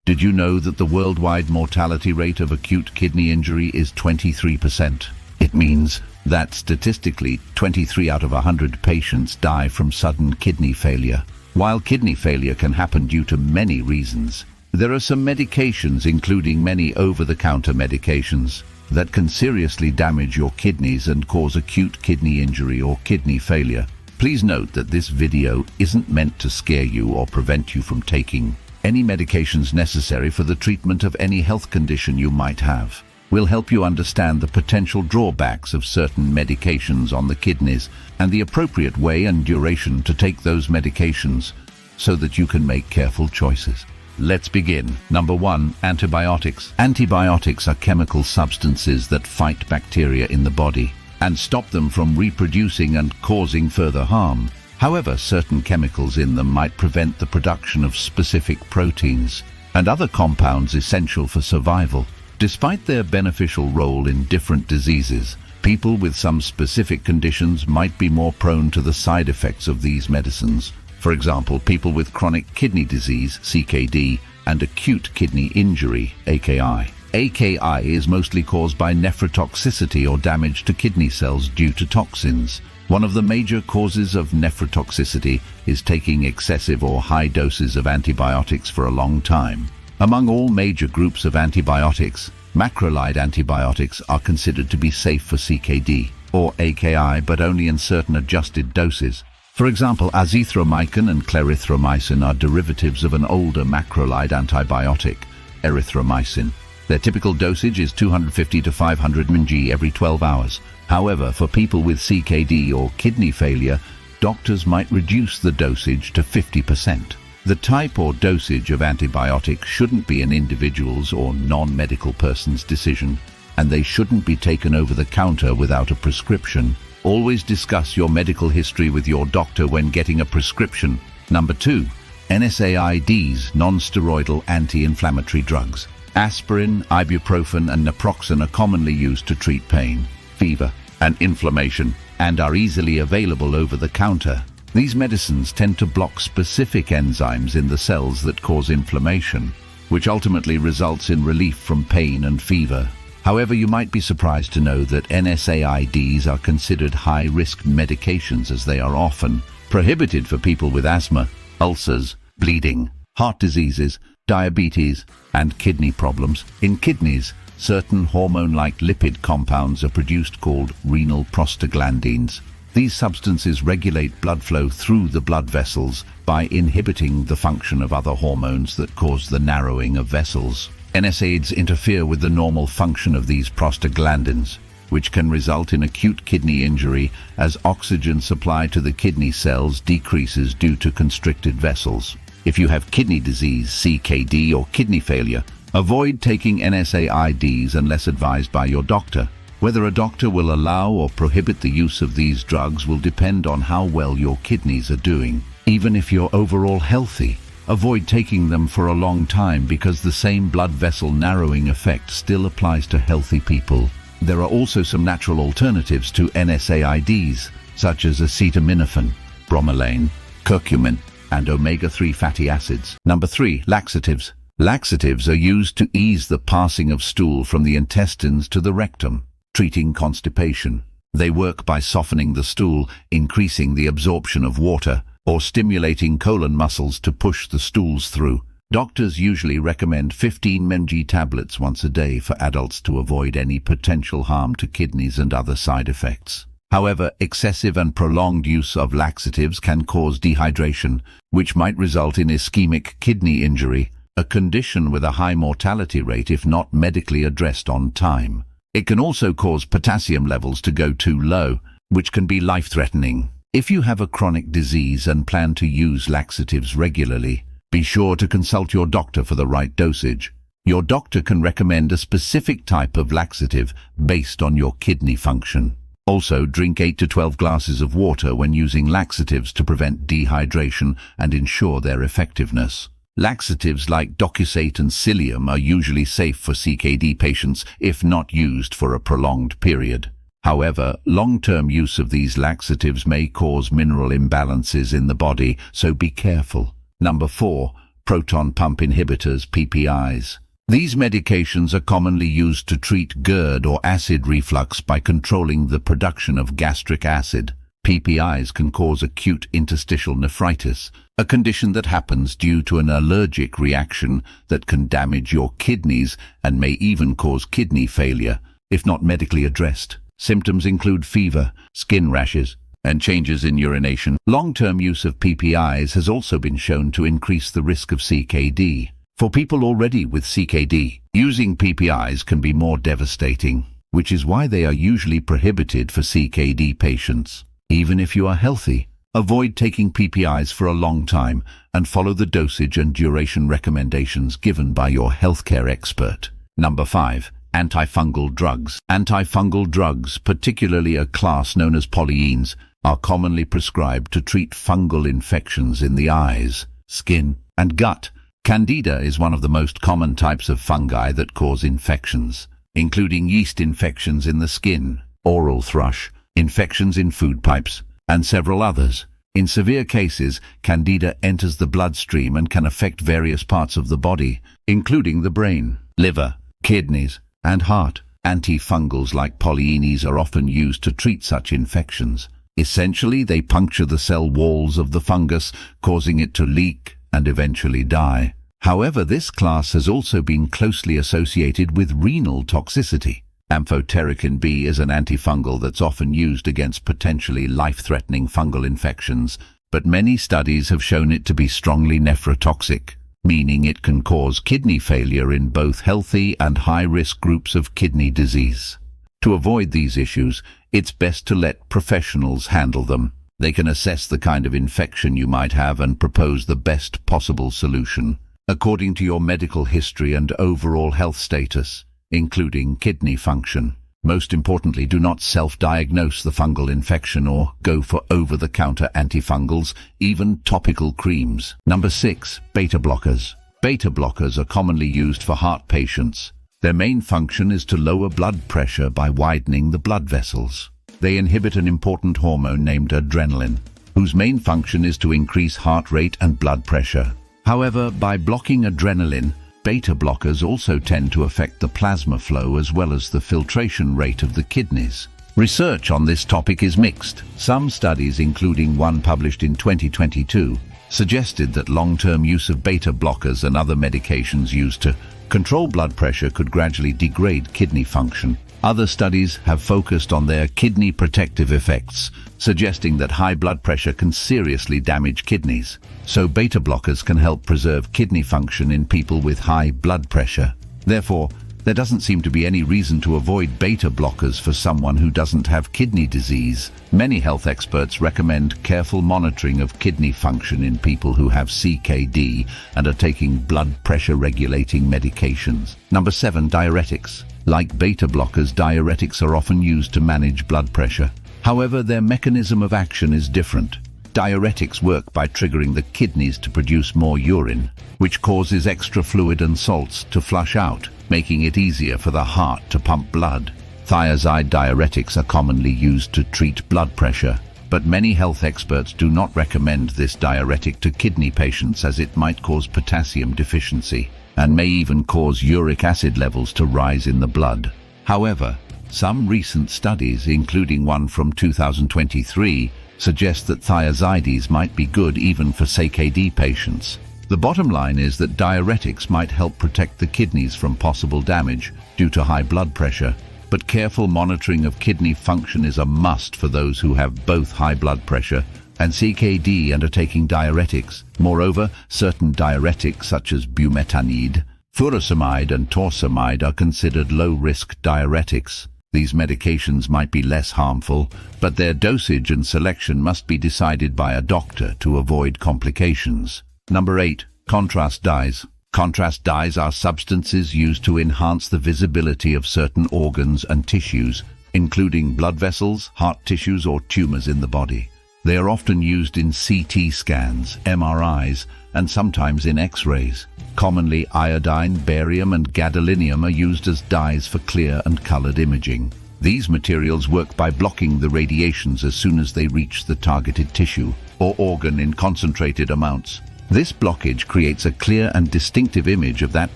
Did you know that the worldwide mortality rate of acute kidney injury is 23%? It means that statistically 23 out of 100 patients die from sudden kidney failure. While kidney failure can happen due to many reasons, there are some medications, including many over-the-counter medications, that can seriously damage your kidneys and cause acute kidney injury or kidney failure. Please note that this video isn't meant to scare you or prevent you from taking any medications necessary for the treatment of any health condition you might have. We'll help you understand the potential drawbacks of certain medications on the kidneys and the appropriate way and duration to take those medications so that you can make careful choices. Let's begin. Number 1. Antibiotics. Antibiotics are chemical substances that fight bacteria in the body and stop them from reproducing and causing further harm. However, certain chemicals in them might prevent the production of specific proteins and other compounds essential for survival. Despite their beneficial role in different diseases, people with some specific conditions might be more prone to the side effects of these medicines. For example, people with chronic kidney disease, CKD, and acute kidney injury, AKI. AKI is mostly caused by nephrotoxicity or damage to kidney cells due to toxins. One of the major causes of nephrotoxicity is taking excessive or high doses of antibiotics for a long time. Among all major groups of antibiotics, macrolide antibiotics are considered to be safe for CKD or AKI, but only in certain adjusted doses. For example, azithromycin and clarithromycin are derivatives of an older macrolide antibiotic, erythromycin. Their typical dosage is 250 to 500 mg every 12 hours. However, for people with CKD or kidney failure, doctors might reduce the dosage to 50%. The type or dosage of antibiotics shouldn't be an individual's or non-medical person's decision, and they shouldn't be taken over the counter without a prescription. Always discuss your medical history with your doctor when getting a prescription. Number 2. NSAIDs, non-steroidal anti-inflammatory drugs. Aspirin, ibuprofen, and naproxen are commonly used to treat pain, fever, and inflammation, and are easily available over the counter. These medicines tend to block specific enzymes in the cells that cause inflammation, which ultimately results in relief from pain and fever. However, you might be surprised to know that NSAIDs are considered high-risk medications, as they are often prohibited for people with asthma, ulcers, bleeding, heart diseases, diabetes, and kidney problems. In kidneys, certain hormone-like lipid compounds are produced called renal prostaglandins. These substances regulate blood flow through the blood vessels by inhibiting the function of other hormones that cause the narrowing of vessels. NSAIDs interfere with the normal function of these prostaglandins, which can result in acute kidney injury as oxygen supply to the kidney cells decreases due to constricted vessels. If you have kidney disease, CKD, or kidney failure, avoid taking NSAIDs unless advised by your doctor. Whether a doctor will allow or prohibit the use of these drugs will depend on how well your kidneys are doing. Even if you're overall healthy, avoid taking them for a long time because the same blood vessel narrowing effect still applies to healthy people. There are also some natural alternatives to NSAIDs, such as acetaminophen, bromelain, curcumin, and omega-3 fatty acids. Number 3. Laxatives. Laxatives are used to ease the passing of stool from the intestines to the rectum, treating constipation. They work by softening the stool, increasing the absorption of water, or stimulating colon muscles to push the stools through. Doctors usually recommend 15 mg tablets once a day for adults to avoid any potential harm to kidneys and other side effects. However, excessive and prolonged use of laxatives can cause dehydration, which might result in ischemic kidney injury, a condition with a high mortality rate if not medically addressed on time. It can also cause potassium levels to go too low, which can be life-threatening. If you have a chronic disease and plan to use laxatives regularly, be sure to consult your doctor for the right dosage. Your doctor can recommend a specific type of laxative based on your kidney function. Also, drink 8 to 12 glasses of water when using laxatives to prevent dehydration and ensure their effectiveness. Laxatives like docusate and psyllium are usually safe for CKD patients if not used for a prolonged period. However, long-term use of these laxatives may cause mineral imbalances in the body, so be careful. Number 4. Proton Pump Inhibitors, PPIs. These medications are commonly used to treat GERD or acid reflux by controlling the production of gastric acid. PPIs can cause acute interstitial nephritis, a condition that happens due to an allergic reaction that can damage your kidneys and may even cause kidney failure, if not medically addressed. Symptoms include fever, skin rashes, and changes in urination. Long-term use of PPIs has also been shown to increase the risk of CKD. For people already with CKD, using PPIs can be more devastating, which is why they are usually prohibited for CKD patients. Even if you are healthy, avoid taking PPIs for a long time and follow the dosage and duration recommendations given by your healthcare expert. Number 5. Antifungal drugs. Antifungal drugs, particularly a class known as polyenes, are commonly prescribed to treat fungal infections in the eyes, skin, and gut. Candida is one of the most common types of fungi that cause infections, including yeast infections in the skin, oral thrush, infections in food pipes, and several others. In severe cases, Candida enters the bloodstream and can affect various parts of the body, including the brain, liver, kidneys, and heart. Antifungals like polyenes are often used to treat such infections. Essentially, they puncture the cell walls of the fungus, causing it to leak and eventually die. However, this class has also been closely associated with renal toxicity. Amphotericin B is an antifungal that's often used against potentially life-threatening fungal infections, but many studies have shown it to be strongly nephrotoxic, meaning it can cause kidney failure in both healthy and high-risk groups of kidney disease. To avoid these issues, it's best to let professionals handle them. They can assess the kind of infection you might have and propose the best possible solution, according to your medical history and overall health status, including kidney function. Most importantly, do not self-diagnose the fungal infection or go for over-the-counter antifungals, even topical creams. Number 6. Beta blockers. Beta blockers are commonly used for heart patients. Their main function is to lower blood pressure by widening the blood vessels. They inhibit an important hormone named adrenaline, whose main function is to increase heart rate and blood pressure. However, by blocking adrenaline, beta blockers also tend to affect the plasma flow as well as the filtration rate of the kidneys. Research on this topic is mixed. Some studies, including one published in 2022, suggested that long-term use of beta blockers and other medications used to control blood pressure could gradually degrade kidney function. Other studies have focused on their kidney protective effects, suggesting that high blood pressure can seriously damage kidneys. So beta blockers can help preserve kidney function in people with high blood pressure. Therefore, there doesn't seem to be any reason to avoid beta blockers for someone who doesn't have kidney disease. Many health experts recommend careful monitoring of kidney function in people who have CKD and are taking blood pressure regulating medications. Number 7. Diuretics. Like beta blockers, diuretics are often used to manage blood pressure. However, their mechanism of action is different. Diuretics work by triggering the kidneys to produce more urine, which causes extra fluid and salts to flush out, making it easier for the heart to pump blood. Thiazide diuretics are commonly used to treat blood pressure, but many health experts do not recommend this diuretic to kidney patients as it might cause potassium deficiency and may even cause uric acid levels to rise in the blood. However, some recent studies, including one from 2023, suggest that thiazides might be good even for CKD patients. The bottom line is that diuretics might help protect the kidneys from possible damage due to high blood pressure, but careful monitoring of kidney function is a must for those who have both high blood pressure and CKD and are taking diuretics. Moreover, certain diuretics such as bumetanide, furosemide and torsemide are considered low-risk diuretics. These medications might be less harmful, but their dosage and selection must be decided by a doctor to avoid complications. Number 8. Contrast dyes. Contrast dyes are substances used to enhance the visibility of certain organs and tissues, including blood vessels, heart tissues, or tumors in the body. They are often used in CT scans, MRIs, and sometimes in X-rays. Commonly, iodine, barium, and gadolinium are used as dyes for clear and colored imaging. These materials work by blocking the radiations as soon as they reach the targeted tissue or organ in concentrated amounts. This blockage creates a clear and distinctive image of that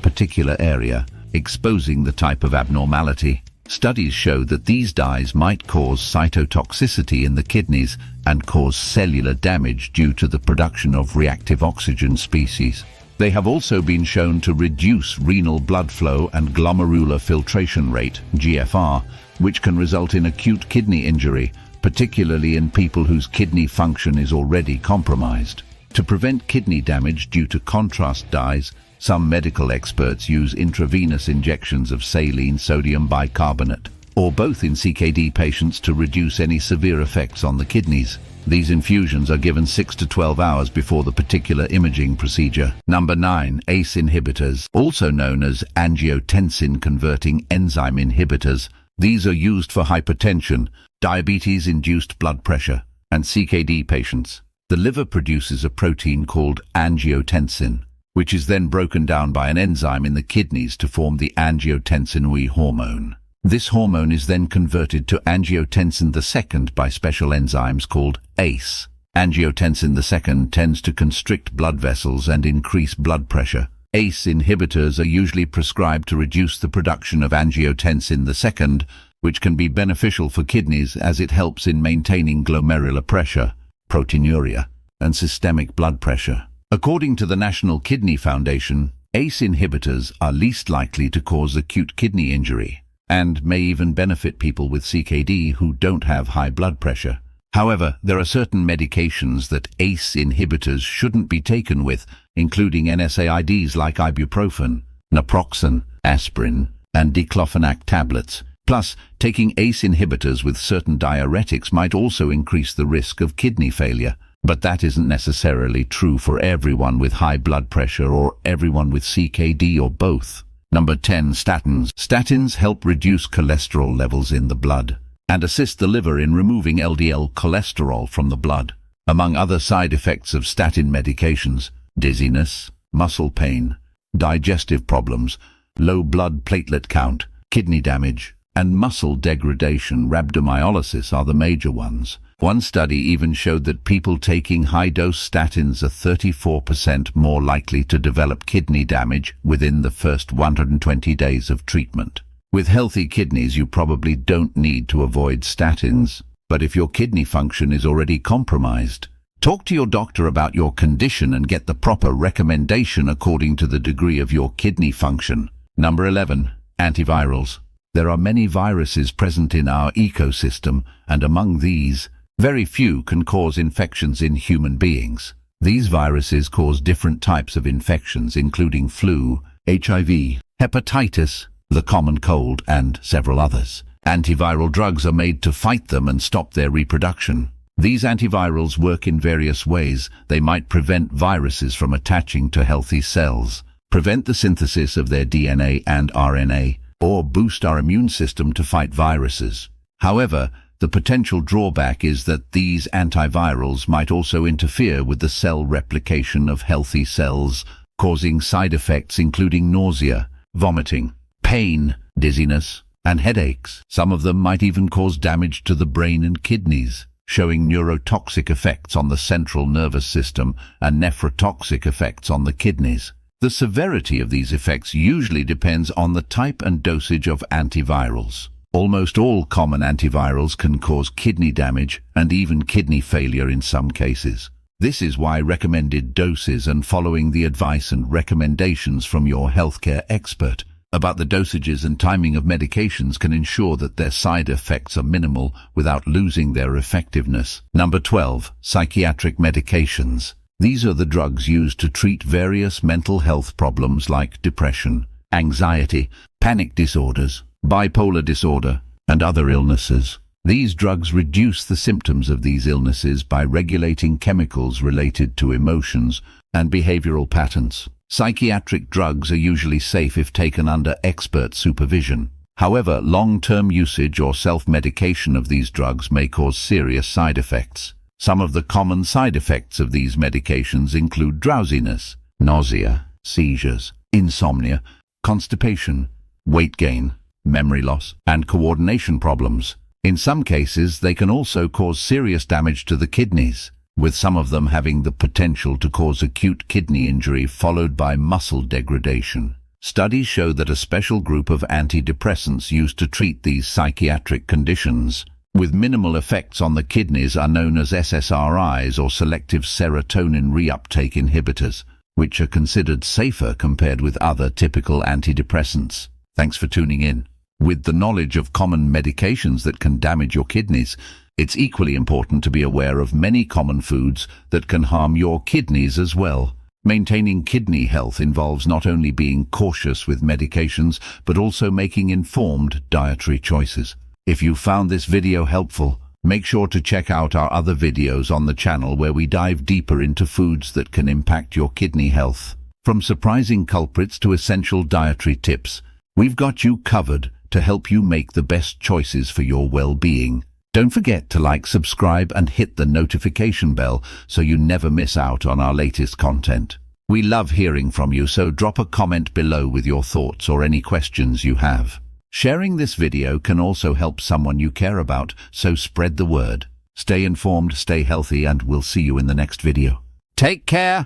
particular area, exposing the type of abnormality. Studies show that these dyes might cause cytotoxicity in the kidneys and cause cellular damage due to the production of reactive oxygen species. They have also been shown to reduce renal blood flow and glomerular filtration rate, GFR, which can result in acute kidney injury, particularly in people whose kidney function is already compromised. To prevent kidney damage due to contrast dyes, some medical experts use intravenous injections of saline sodium bicarbonate, or both in CKD patients to reduce any severe effects on the kidneys. These infusions are given 6 to 12 hours before the particular imaging procedure. Number 9. ACE inhibitors, also known as angiotensin-converting enzyme inhibitors. These are used for hypertension, diabetes-induced blood pressure, and CKD patients. The liver produces a protein called angiotensin, which is then broken down by an enzyme in the kidneys to form the angiotensin I hormone. This hormone is then converted to angiotensin II by special enzymes called ACE. Angiotensin II tends to constrict blood vessels and increase blood pressure. ACE inhibitors are usually prescribed to reduce the production of angiotensin II, which can be beneficial for kidneys as it helps in maintaining glomerular pressure, proteinuria, and systemic blood pressure. According to the National Kidney Foundation, ACE inhibitors are least likely to cause acute kidney injury and may even benefit people with CKD who don't have high blood pressure. However, there are certain medications that ACE inhibitors shouldn't be taken with, including NSAIDs like ibuprofen, naproxen, aspirin, and diclofenac tablets. Plus, taking ACE inhibitors with certain diuretics might also increase the risk of kidney failure. But that isn't necessarily true for everyone with high blood pressure or everyone with CKD or both. Number 10. Statins. Statins help reduce cholesterol levels in the blood and assist the liver in removing LDL cholesterol from the blood. Among other side effects of statin medications, dizziness, muscle pain, digestive problems, low blood platelet count, kidney damage, and muscle degradation, rhabdomyolysis are the major ones. One study even showed that people taking high-dose statins are 34% more likely to develop kidney damage within the first 120 days of treatment. With healthy kidneys, you probably don't need to avoid statins. But if your kidney function is already compromised, talk to your doctor about your condition and get the proper recommendation according to the degree of your kidney function. Number 11. Antivirals. There are many viruses present in our ecosystem, and among these, very few can cause infections in human beings. These viruses cause different types of infections, including flu, HIV, hepatitis, the common cold, and several others. Antiviral drugs are made to fight them and stop their reproduction. These antivirals work in various ways. They might prevent viruses from attaching to healthy cells, prevent the synthesis of their DNA and RNA, or boost our immune system to fight viruses. However, the potential drawback is that these antivirals might also interfere with the cell replication of healthy cells, causing side effects including nausea, vomiting, pain, dizziness, and headaches. Some of them might even cause damage to the brain and kidneys, showing neurotoxic effects on the central nervous system and nephrotoxic effects on the kidneys. The severity of these effects usually depends on the type and dosage of antivirals. Almost all common antivirals can cause kidney damage and even kidney failure in some cases. This is why recommended doses and following the advice and recommendations from your healthcare expert about the dosages and timing of medications can ensure that their side effects are minimal without losing their effectiveness. Number 12. Psychiatric medications. These are the drugs used to treat various mental health problems like depression, anxiety, panic disorders, bipolar disorder, and other illnesses. These drugs reduce the symptoms of these illnesses by regulating chemicals related to emotions and behavioral patterns. Psychiatric drugs are usually safe if taken under expert supervision. However, long-term usage or self-medication of these drugs may cause serious side effects. Some of the common side effects of these medications include drowsiness, nausea, seizures, insomnia, constipation, weight gain, memory loss, and coordination problems. In some cases, they can also cause serious damage to the kidneys. with some of them having the potential to cause acute kidney injury followed by muscle degradation. Studies show that a special group of antidepressants used to treat these psychiatric conditions with minimal effects on the kidneys are known as SSRIs, or selective serotonin reuptake inhibitors, which are considered safer compared with other typical antidepressants. Thanks for tuning in. With the knowledge of common medications that can damage your kidneys, it's equally important to be aware of many common foods that can harm your kidneys as well. Maintaining kidney health involves not only being cautious with medications, but also making informed dietary choices. If you found this video helpful, make sure to check out our other videos on the channel where we dive deeper into foods that can impact your kidney health. From surprising culprits to essential dietary tips, we've got you covered to help you make the best choices for your well-being. Don't forget to like, subscribe, and hit the notification bell so you never miss out on our latest content. We love hearing from you, so drop a comment below with your thoughts or any questions you have. Sharing this video can also help someone you care about, so spread the word. Stay informed, stay healthy, and we'll see you in the next video. Take care!